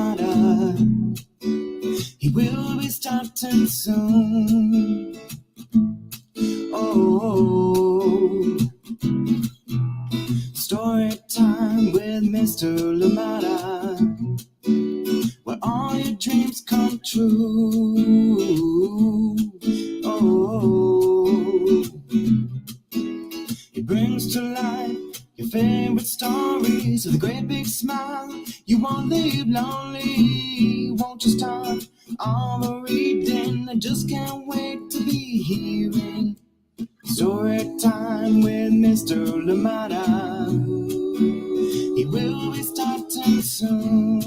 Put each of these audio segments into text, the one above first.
Lamada. He will be starting soon. Oh, story time with Mr. Lamada, where all your dreams come true. Oh, he brings to life your favorite stories with a great big smile. You won't leave lonely, won't you start all the reading? I just can't wait to be hearing story time with Mr. Lamada. He will be starting soon.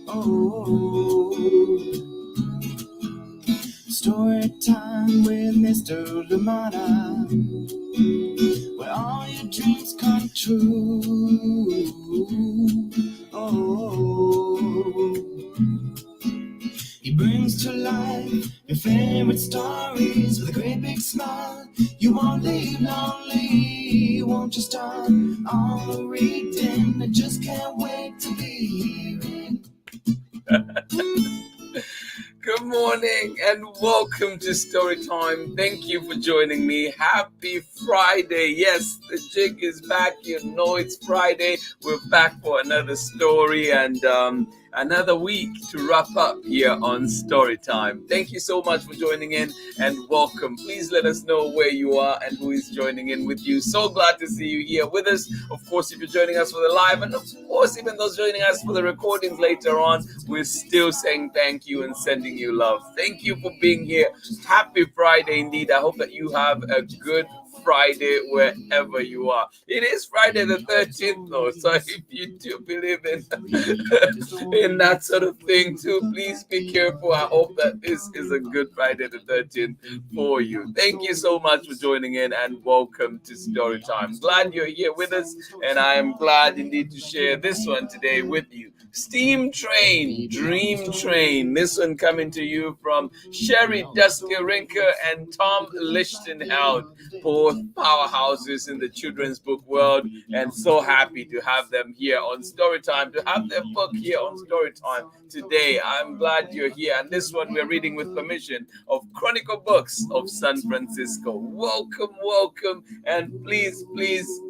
Oh, story time with Mr. Lamada, where all your dreams come true. Oh, he brings to life your favorite stories with a great big smile. You won't leave lonely, won't you start all reading? I just can't wait to be hearing. Good morning and welcome to Storytime. Thank you for joining me. Happy Friday. Yes, the jig is back. You know it's Friday. We're back for another story and another week to wrap up here on Storytime. Thank you so much for joining in and welcome. Please let us know where you are and who is joining in with you. So glad to see you here with us. Of course, if you're joining us for the live, and of course, even those joining us for the recordings later on, we're still saying thank you and sending you love. Thank you for being here. Happy Friday indeed. I hope that you have a good Friday wherever you are. It is Friday the 13th though, so if you do believe in in that sort of thing too, please be careful. I hope that this is a good Friday the 13th for you. Thank you so much for joining in and welcome to Storytime. Glad you're here with us, and I am glad indeed to share this one today with you. Steam Train, Dream Train. This one coming to you from Sherri, Duskey, Rinker, and Tom Lichtenheld, both powerhouses in the children's book world, and so happy to have them here on Storytime, to have their book here on Storytime today. I'm glad you're here, and this one we're reading with permission of Chronicle Books of San Francisco. Welcome, welcome, and please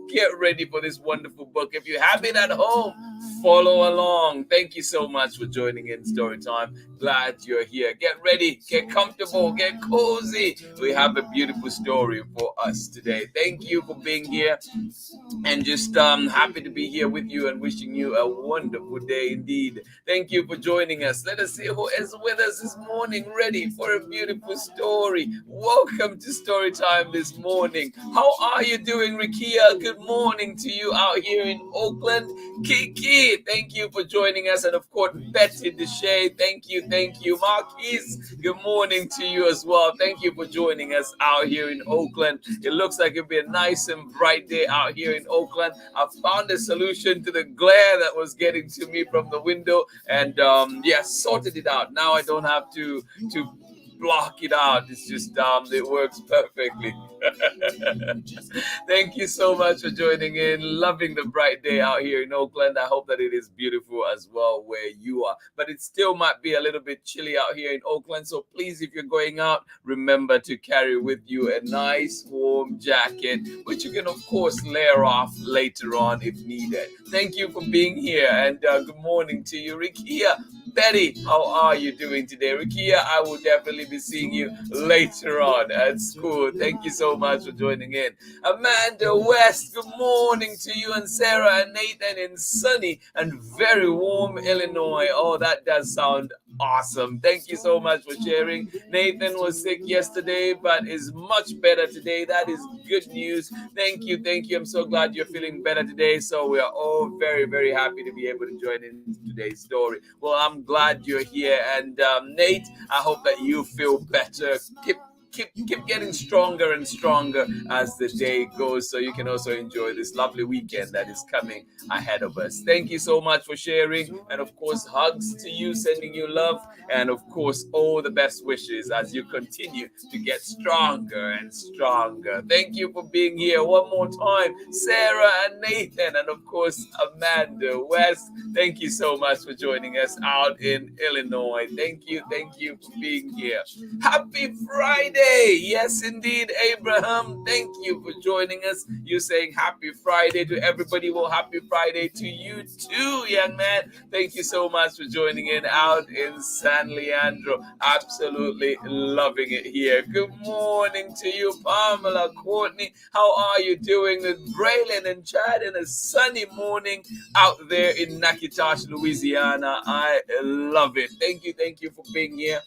get ready for this wonderful book. If you have it at home, follow along. Thank you so much for joining in Storytime. Glad you're here. Get ready, get comfortable, get cozy. We have a beautiful story for us today. Thank you for being here, and just happy to be here with you and wishing you a wonderful day indeed. Thank you for joining us. Let us see who is with us this morning, ready for a beautiful story. Welcome to Storytime this morning. How are you doing, Rikia? Good morning to you out here in Oakland. Kiki, thank you for joining us. And of course, Betty Deshay, thank you. Marquise, good morning to you as well. Thank you for joining us out here in Oakland. It looks like it'll be a nice and bright day out here in Oakland. I found a solution to the glare that was getting to me from the window, and sorted it out. Now I don't have to block it out. It's just it works perfectly. Thank you so much for joining in. Loving the bright day out here in Oakland. I hope that it is beautiful as well where you are, but it still might be a little bit chilly out here in Oakland, so please, if you're going out, remember to carry with you a nice warm jacket, which you can of course layer off later on if needed. Thank you for being here, and good morning to you, Rikia. Betty, how are you doing today? Rikia, I will definitely be seeing you later on at school. Thank you so much for joining in. Amanda West, good morning to you, and Sarah and Nathan in sunny and very warm Illinois. Oh, that does sound awesome. Thank you so much for sharing. Nathan was sick yesterday, but is much better today. That is good news. Thank you. I'm so glad you're feeling better today. So we are all very, very happy to be able to join in today's story. Well, I'm glad you're here. And Nate, I hope that you feel better. Keep keep getting stronger and stronger as the day goes, so you can also enjoy this lovely weekend that is coming ahead of us. Thank you so much for sharing, and of course, hugs to you, sending you love, and of course, all the best wishes as you continue to get stronger and stronger. Thank you for being here one more time, Sarah and Nathan, and of course, Amanda West. Thank you so much for joining us out in Illinois. Thank you for being here. Happy Friday! Yes, indeed, Abraham. Thank you for joining us. You saying happy Friday to everybody. Well, happy Friday to you too, young man. Thank you so much for joining in out in San Leandro. Absolutely loving it here. Good morning to you, Pamela, Courtney. How are you doing with Braylon and Chad in a sunny morning out there in Natchitoches, Louisiana? I love it. Thank you for being here.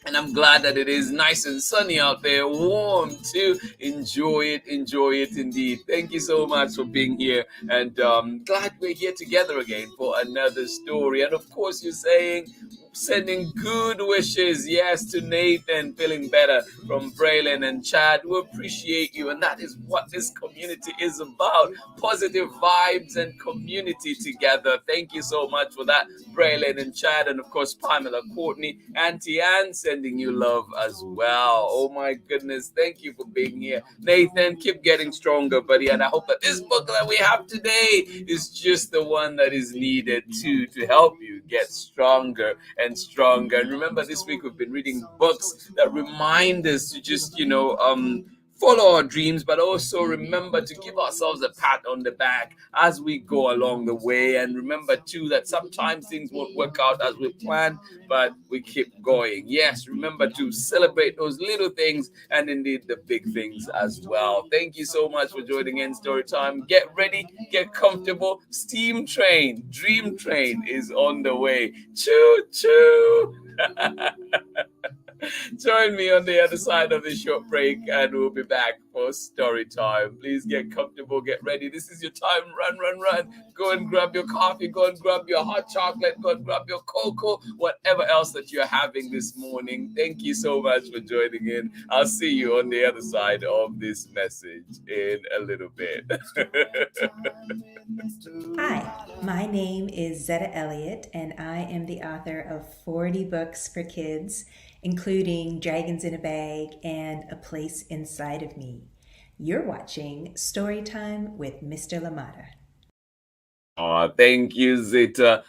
And I'm glad that it is nice and sunny out there, warm too. Enjoy it indeed. Thank you so much for being here. And glad we're here together again for another story. And of course, you're sending good wishes, yes, to Nathan, feeling better, from Braylon and Chad. We appreciate you, and that is what this community is about: positive vibes and community together. Thank you so much for that, Braylon and Chad, and of course, Pamela, Courtney, Auntie Ann, sending you love as well. Oh my goodness, thank you for being here. Nathan, keep getting stronger, buddy, and I hope that this book that we have today is just the one that is needed to help you get stronger and stronger. And remember, this week we've been reading books that remind us to just, follow our dreams, but also remember to give ourselves a pat on the back as we go along the way. And remember too that sometimes things won't work out as we plan, but we keep going. Yes, remember to celebrate those little things and indeed the big things as well. Thank you so much for joining in Storytime. Get ready, get comfortable. Steam train, dream train is on the way. Choo choo. Join me on the other side of this short break, and we'll be back for story time. Please get comfortable, get ready. This is your time. Run. Go and grab your coffee, go and grab your hot chocolate, go and grab your cocoa, whatever else that you're having this morning. Thank you so much for joining in. I'll see you on the other side of this message in a little bit. Hi, my name is Zetta Elliott, and I am the author of 40 books for kids, including Dragons in a Bag and A Place Inside of Me. You're watching Storytime with Mr. LaMotta. Oh, thank you, Zeta.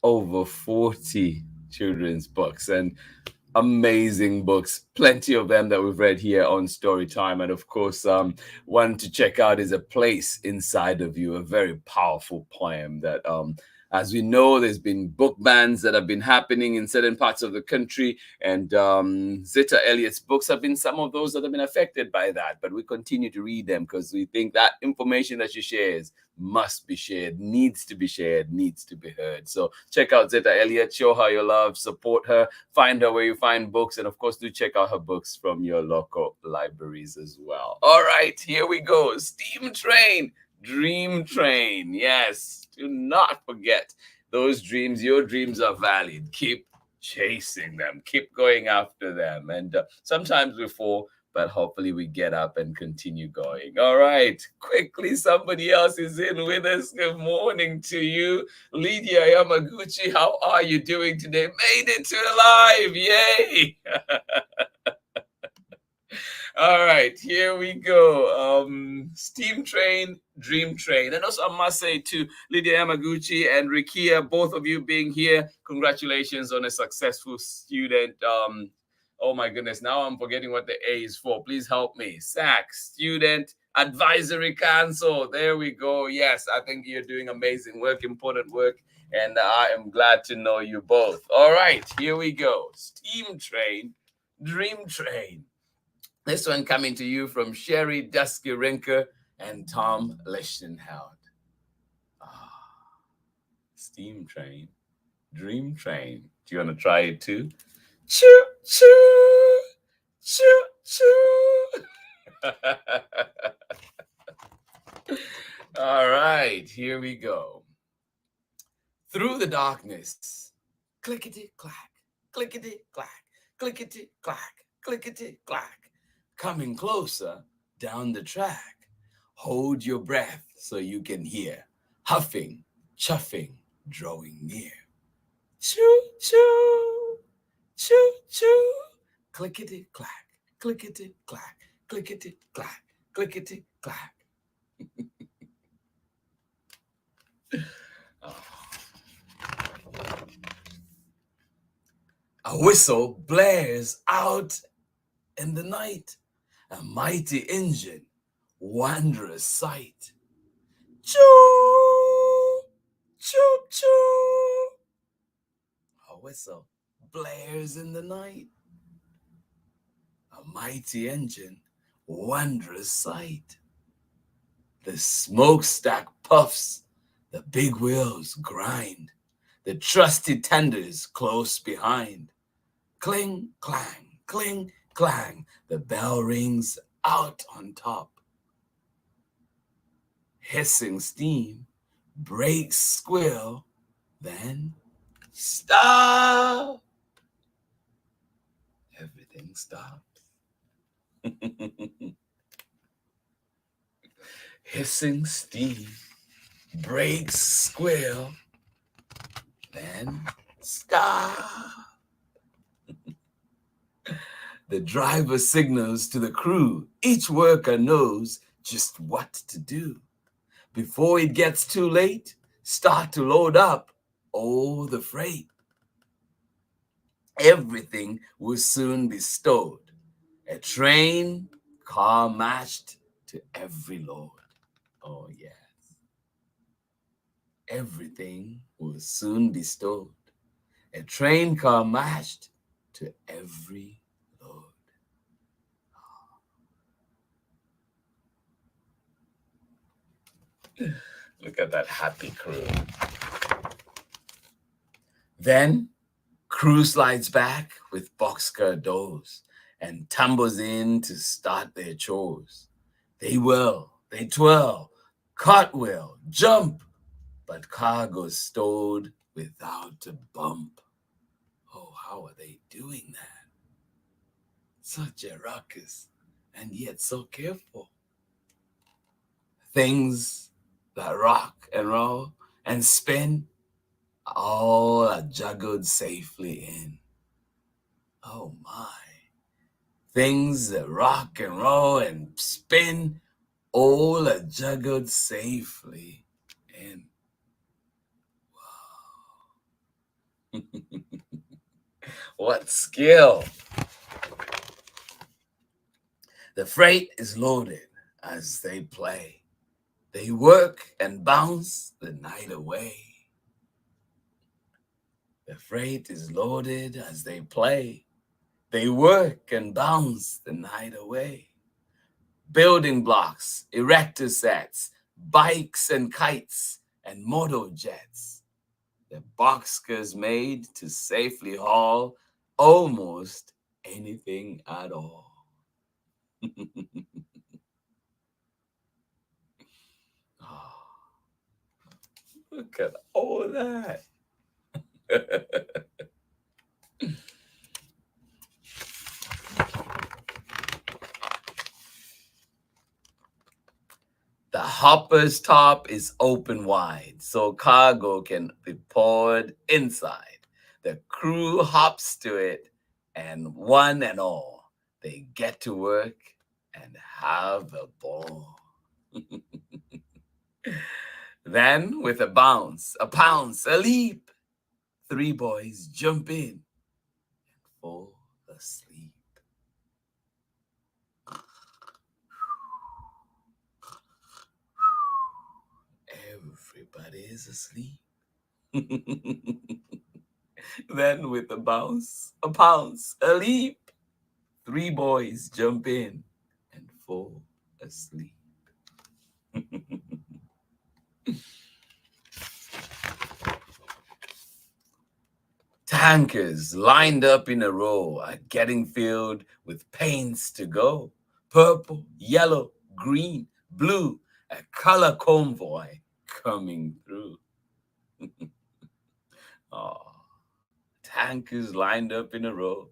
Over 40 children's books and amazing books, plenty of them that we've read here on Storytime. And of course, one to check out is A Place Inside of You, a very powerful poem that as we know, there's been book bans that have been happening in certain parts of the country, and Zeta Elliott's books have been some of those that have been affected by that. But we continue to read them because we think that information that she shares must be shared, needs to be shared, needs to be heard. So check out Zeta Elliott, show her your love, support her, find her where you find books, and of course, do check out her books from your local libraries as well. All right, here we go. Steam Train, Dream Train. Yes. Do not forget those dreams. Your dreams are valid. Keep chasing them. Keep going after them. And sometimes we fall, but hopefully we get up and continue going. All right. Quickly, somebody else is in with us. Good morning to you. Lydia Yamaguchi, how are you doing today? Made it to live. Yay. All right, here we go. Steam Train, Dream Train. And also I must say to Lydia Yamaguchi and Rikia, both of you being here, congratulations on a successful student. Oh my goodness, now I'm forgetting what the A is for. Please help me. SAC, Student Advisory Council. There we go. Yes, I think you're doing amazing work, important work. And I am glad to know you both. All right, here we go. Steam Train, Dream Train. This one coming to you from Sherri, Duskey, Rinker, and Tom Lichtenheld. Steam Train, Dream Train. Do you want to try it too? Choo, choo, choo, choo. All right, here we go. Through the darkness, clickety-clack, clickety-clack, clickety-clack. clickety-clack, coming closer down the track. Hold your breath so you can hear huffing, chuffing, drawing near. Choo-choo, choo-choo, clickety-clack, clickety-clack, clickety-clack, clickety-clack. A whistle blares out in the night, a mighty engine, wondrous sight. Choo, choo, choo. A whistle blares in the night, a mighty engine, wondrous sight. The smokestack puffs, the big wheels grind, the trusty tenders close behind. Cling, clang, the bell rings out on top. Hissing steam, brakes squeal, then stop. Everything stops. Hissing steam, brakes squeal, then stop. The driver signals to the crew. Each worker knows just what to do. Before it gets too late, start to load up all the freight. Everything will soon be stowed. A train, car matched to every load. Oh, yes. Everything will soon be stowed. A train car matched to every load. Look at that happy crew. Then, crew slides back with boxcar doors and tumbles in to start their chores. They whirl, they twirl, cartwheel, jump, but car goes stowed without a bump. Oh, how are they doing that? Such a ruckus, and yet so careful. Things that rock and roll and spin, all are juggled safely in. Oh my. Things that rock and roll and spin, all are juggled safely in. Wow. What skill! The freight is loaded as they play. They work and bounce the night away. The freight is loaded as they play. They work and bounce the night away. Building blocks, erector sets, bikes and kites, and motor jets. The boxcars made to safely haul almost anything at all. Oh, look at all that. The hopper's top is open wide, so cargo can be poured inside. The crew hops to it, and one and all, they get to work and have a ball. Then, with a bounce, a pounce, a leap, 3 boys jump in and fall asleep. Everybody is asleep. Then, with a bounce, a pounce, a leap, 3 boys jump in and fall asleep. Tankers lined up in a row are getting filled with paints to go. Purple, yellow, green, blue, a color convoy coming through. Oh, tankers lined up in a row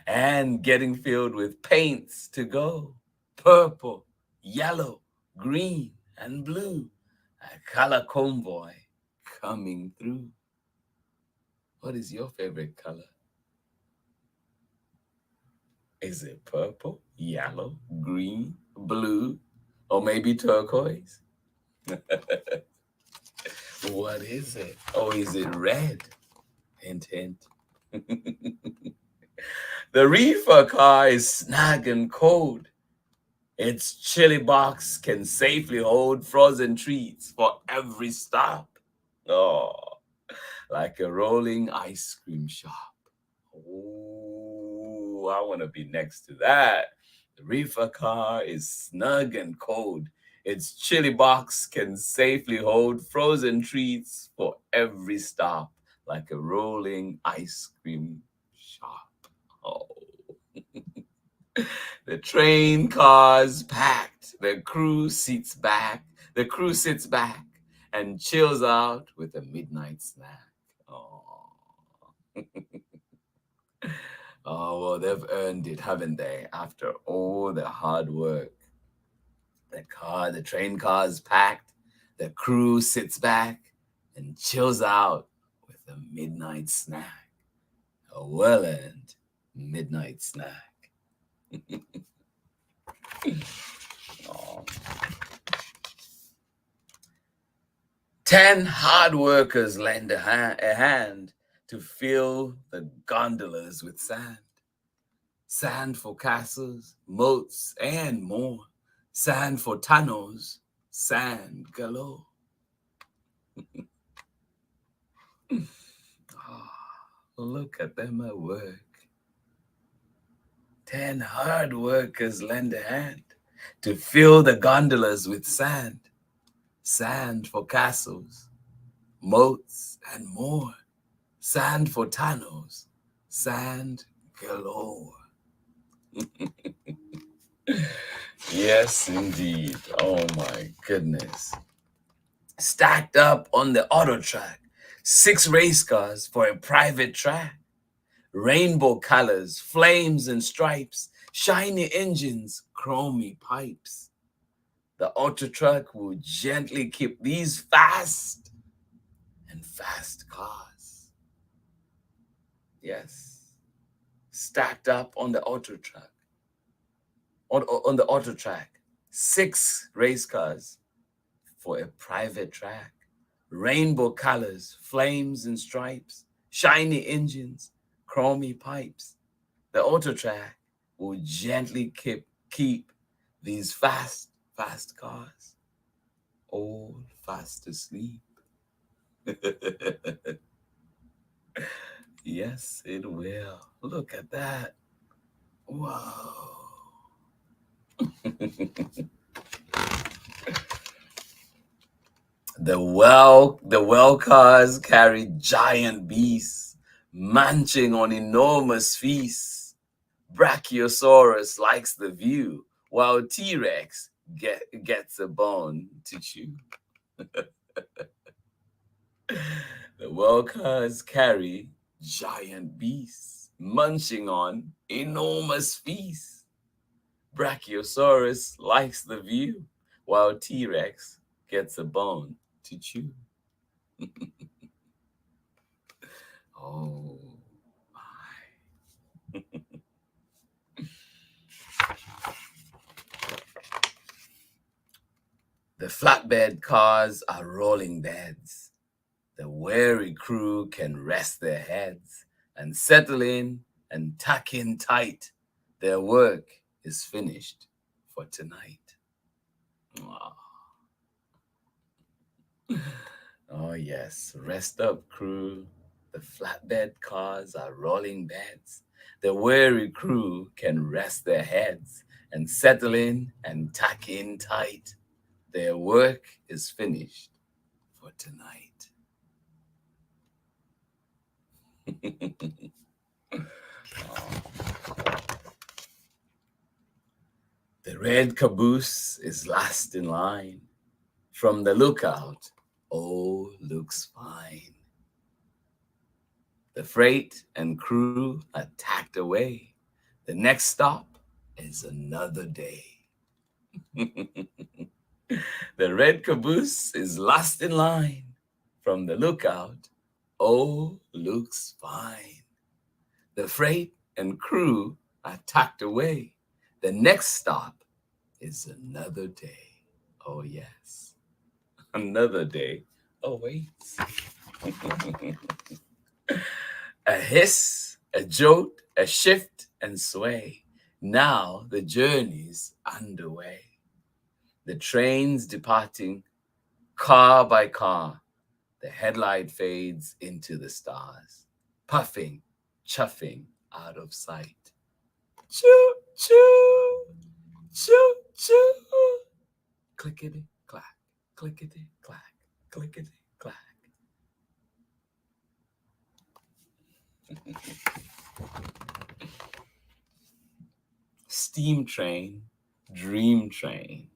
and getting filled with paints to go. Purple, yellow, green, and blue. A color convoy coming through. What is your favorite color? Is it purple, yellow, green, blue, or maybe turquoise? What is it? Or is it red? Hint, hint. The reefer car is snug and cold. Its chili box can safely hold frozen treats for every stop. Oh, like a rolling ice cream shop. Oh, I want to be next to that. The reefer car is snug and cold. Its chili box can safely hold frozen treats for every stop, like a rolling ice cream shop. Oh. The train car's packed. The crew sits back. The crew sits back and chills out with a midnight snack. Oh. Oh, well, they've earned it, haven't they? After all the hard work. The train car is packed. The crew sits back and chills out with a midnight snack. A well-earned midnight snack. Oh. 10 hard workers lend a hand to fill the gondolas with sand. Sand for castles, moats, and more. Sand for tunnels, sand galore. Oh, look at them at work. 10 hard workers lend a hand to fill the gondolas with sand. Sand for castles, moats, and more. Sand for tunnels, sand galore. Yes, indeed. Oh my goodness. Stacked up on the auto track, 6 race cars for a private track. Rainbow colors, flames and stripes, shiny engines, chromy pipes. The auto truck will gently keep these fast and fast cars. Yes, stacked up on the auto truck. On the auto track, 6 race cars for a private track. Rainbow colors, flames and stripes, shiny engines, chromy pipes. The auto track will gently keep these fast cars all fast asleep. Yes, it will. Look at that. Whoa. The well cars carry giant beasts, munching on enormous feasts. Brachiosaurus likes the view, while T-Rex gets a bone to chew. The well cars carry giant beasts, munching on enormous feasts. Brachiosaurus likes the view, while T-Rex gets a bone to chew. Oh my. The flatbed cars are rolling beds. The weary crew can rest their heads and settle in and tuck in tight. Their work is finished for tonight. Oh yes, rest up, crew. The flatbed cars are rolling beds. The weary crew can rest their heads and settle in and tuck in tight. Their work is finished for tonight. The red caboose is last in line. From the lookout, all looks fine. The freight and crew are tacked away. The next stop is another day. The red caboose is last in line. From the lookout, oh, looks fine. The freight and crew are tucked away. The next stop is another day. Oh, yes, another day awaits. A hiss, a jolt, a shift and sway. Now the journey's underway. The train's departing, car by car. The headlight fades into the stars, puffing, chuffing out of sight. Choo, choo, choo, choo. Clickety, clack, clickety, clack, clickety, clack. Steam train, dream train.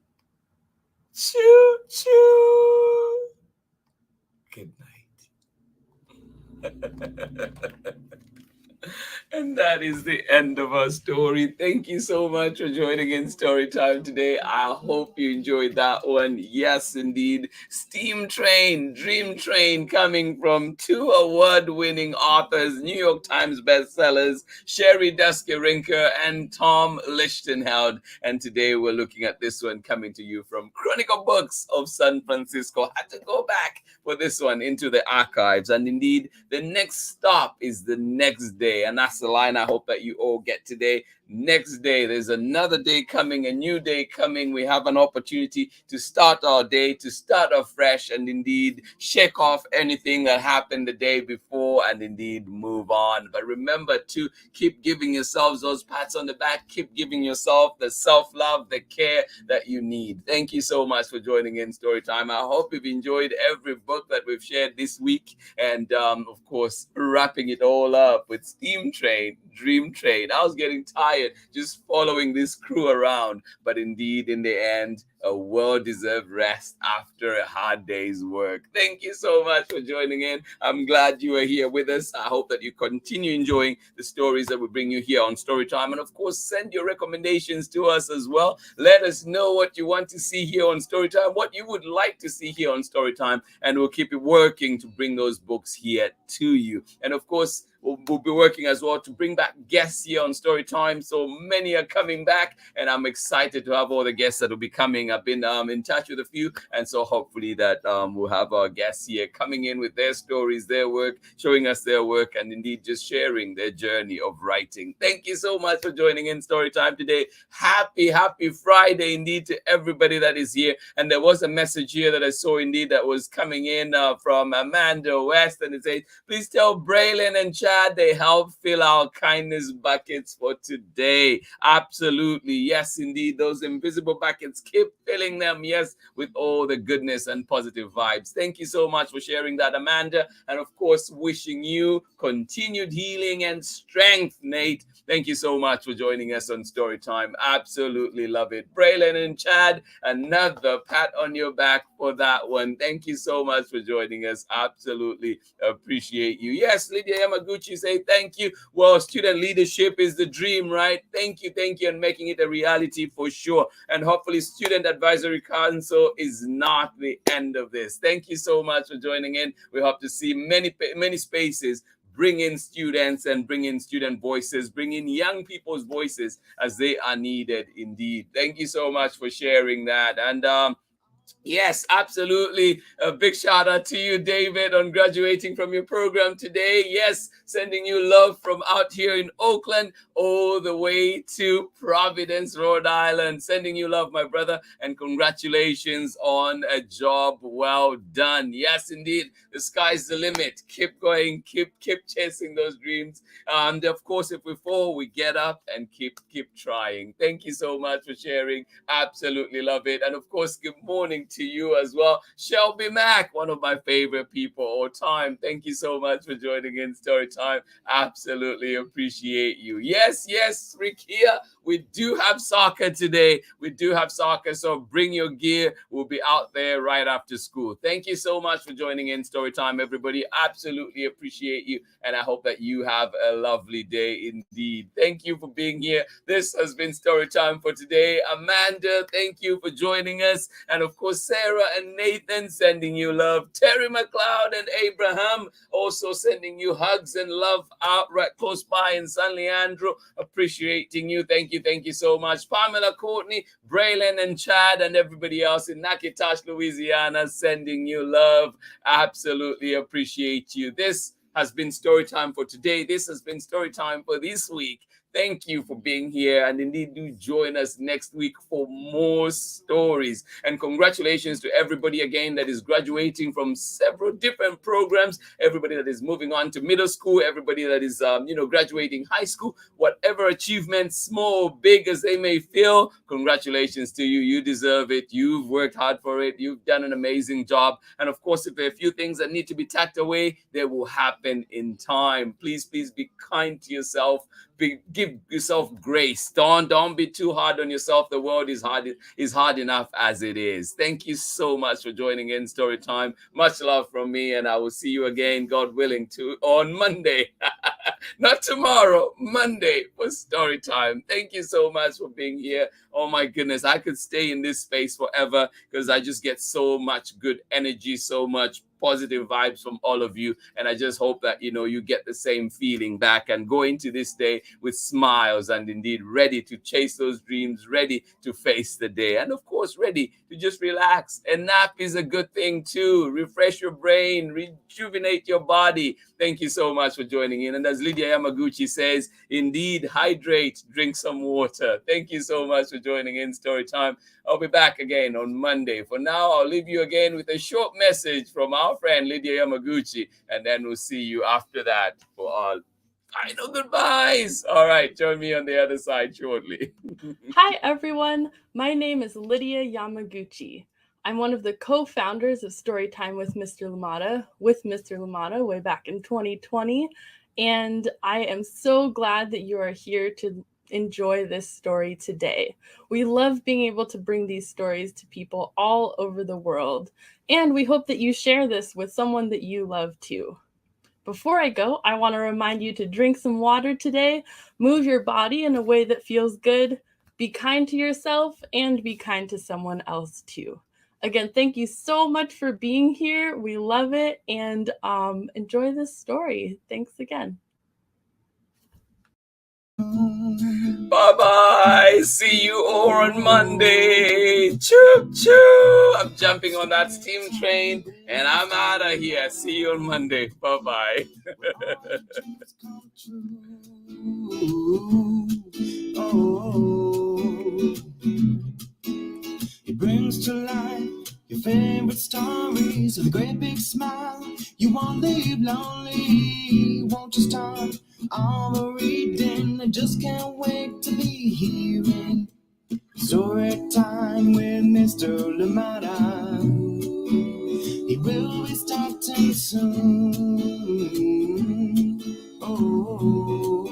Choo, choo. Good night. And that is the end of our story. Thank you so much for joining in Story Time today. I hope you enjoyed that one. Yes, indeed. Steam Train, Dream Train, coming from two award-winning authors, New York Times bestsellers, Sherri, Duskey, Rinker, and Tom Lichtenheld. And today we're looking at this one coming to you from Chronicle Books of San Francisco. Had to go back for this one into the archives. And indeed, the next stop is the next day. And that's the line I hope that you all get today. Next day, there's another day coming, a new day coming. We have an opportunity to start our day, to start afresh, and indeed shake off anything that happened the day before and indeed move on. But remember to keep giving yourselves those pats on the back, keep giving yourself the self-love, the care that you need. Thank you so much for joining in Storytime. I hope you've enjoyed every book that we've shared this week, and of course, wrapping it all up with Steam Train, Dream Train. I was getting tired just following this crew around, but indeed in the end, a well-deserved rest after a hard day's work. Thank you so much for joining in. I'm glad you are here with us. I hope that you continue enjoying the stories that we bring you here on Storytime, and of course send your recommendations to us as well. Let us know what you want to see here on Storytime, what you would like to see here on Storytime, and we'll keep it working to bring those books here to you. And of course, we'll be working as well to bring back guests here on Storytime. So many are coming back, and I'm excited to have all the guests that will be coming. I've been in touch with a few, and so hopefully that we'll have our guests here coming in with their stories, their work, showing us their work, and indeed just sharing their journey of writing. Thank you so much for joining in Storytime today. Happy Friday indeed to everybody that is here. And there was a message here that I saw indeed that was coming in from Amanda West, and it says, please tell Braylon and Chad they help fill our kindness buckets for today. Absolutely. Yes, indeed. Those invisible buckets, keep filling them, yes, with all the goodness and positive vibes. Thank you so much for sharing that, Amanda. And of course, wishing you continued healing and strength, Nate. Thank you so much for joining us on Storytime. Absolutely love it. Braylon and Chad, another pat on your back for that one. Thank you so much for joining us. Absolutely appreciate you. Yes, Lydia Yamaguchi say thank you. Well, student leadership is the dream, right? Thank you, and making it a reality for sure. And hopefully Student Advisory Council is not the end of this. Thank you so much for joining in. We hope to see many spaces bring in students and bring in student voices, bring in young people's voices as they are needed indeed. Thank you so much for sharing that. And yes, absolutely. A big shout out to you, David, on graduating from your program today. Yes, sending you love from out here in Oakland all the way to Providence, Rhode Island. Sending you love, my brother, and congratulations on a job well done. Yes, indeed, the sky's the limit. Keep going, keep chasing those dreams. And of course, if we fall, we get up and keep trying. Thank you so much for sharing. Absolutely love it. And of course, good morning morning to you as well. Shelby Mack, one of my favorite people all time. Thank you so much for joining in Storytime. Absolutely appreciate you. Yes, Rikia, we do have soccer today. We do have soccer, so bring your gear. We'll be out there right after school. Thank you so much for joining in Storytime, everybody. Absolutely appreciate you, and I hope that you have a lovely day indeed. Thank you for being here. This has been Storytime for today. Amanda, thank you for joining us, and of course, Sarah and Nathan sending you love. Terry McLeod and Abraham also sending you hugs and love out right close by in San Leandro. Appreciating you. Thank you so much. Pamela, Courtney, Braylon, and Chad, and everybody else in Natchitoches, Louisiana, sending you love. Absolutely appreciate you. This has been Storytime for today. This has been Storytime for this week. Thank you for being here, and indeed do join us next week for more stories. And congratulations to everybody again that is graduating from several different programs, everybody that is moving on to middle school, everybody that is graduating high school, whatever achievements, small, big as they may feel, congratulations to you. You deserve it. You've worked hard for it. You've done an amazing job. And of course, if there are a few things that need to be tacked away, they will happen in time. Please be kind to yourself. Give yourself grace. Don't be too hard on yourself. The world is hard enough as it is. Thank you so much for joining in Storytime. Much love from me, and I will see you again, God willing, on Monday. Not tomorrow, Monday for Storytime. Thank you so much for being here. Oh my goodness, I could stay in this space forever because I just get so much good energy, so much positive vibes from all of you, and I just hope that you get the same feeling back and go into this day with smiles and indeed ready to chase those dreams, ready to face the day, and of course ready to just relax. A nap is a good thing too. Refresh your brain, rejuvenate your body. Thank you so much for joining in, and as Lydia Yamaguchi says, indeed hydrate, drink some water. Thank you so much for joining in Storytime. I'll be back again on Monday. For now, I'll leave you again with a short message from our friend Lydia Yamaguchi, and then we'll see you after that for our final goodbyes. All right, join me on the other side shortly. Hi, everyone. My name is Lydia Yamaguchi. I'm one of the co-founders of Storytime with Mr. Lamata way back in 2020, and I am so glad that you are here to enjoy this story today. We love being able to bring these stories to people all over the world, and we hope that you share this with someone that you love too. Before I go, I want to remind you to drink some water today, move your body in a way that feels good, be kind to yourself, and be kind to someone else too. Again, thank you so much for being here. We love it, and enjoy this story. Thanks again. Bye-bye. See you all on Monday. Choo-choo. I'm jumping on that steam train, and I'm out of here. See you on Monday. Bye-bye. It brings to life your favorite stories with a great big smile. You won't leave lonely, won't you start all the reading? I just can't wait to be hearing story time with Mr. Lamata. He will be starting soon. Oh,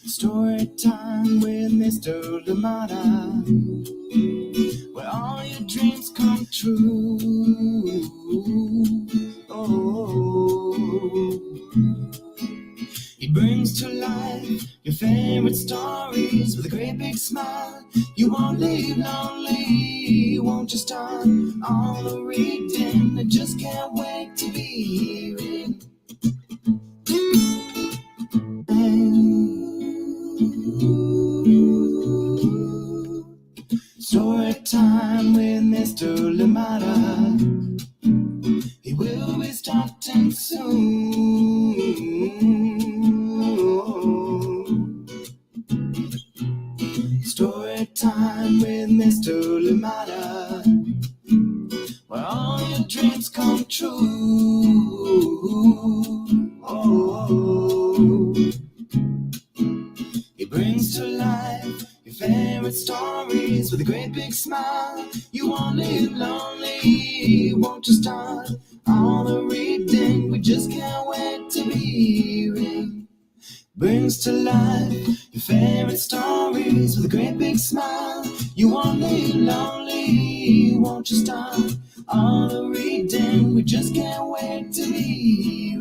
story time with Mr. Lamata, where all your dreams come true. Oh, he brings to life your favorite stories with a great big smile. You won't leave lonely, won't you start all the reading? I just can't wait to be hearing story time with Mr. Lamata. He will be starting soon. Story time with Mr. Lamata, where all your dreams come true. Oh, he brings to life your favorite stories with a a great big smile. You won't live lonely, won't you start all the reading? We just can't wait to be reading. Brings to life your favorite stories with a great big smile. You won't live lonely, won't you start all the reading? We just can't wait to be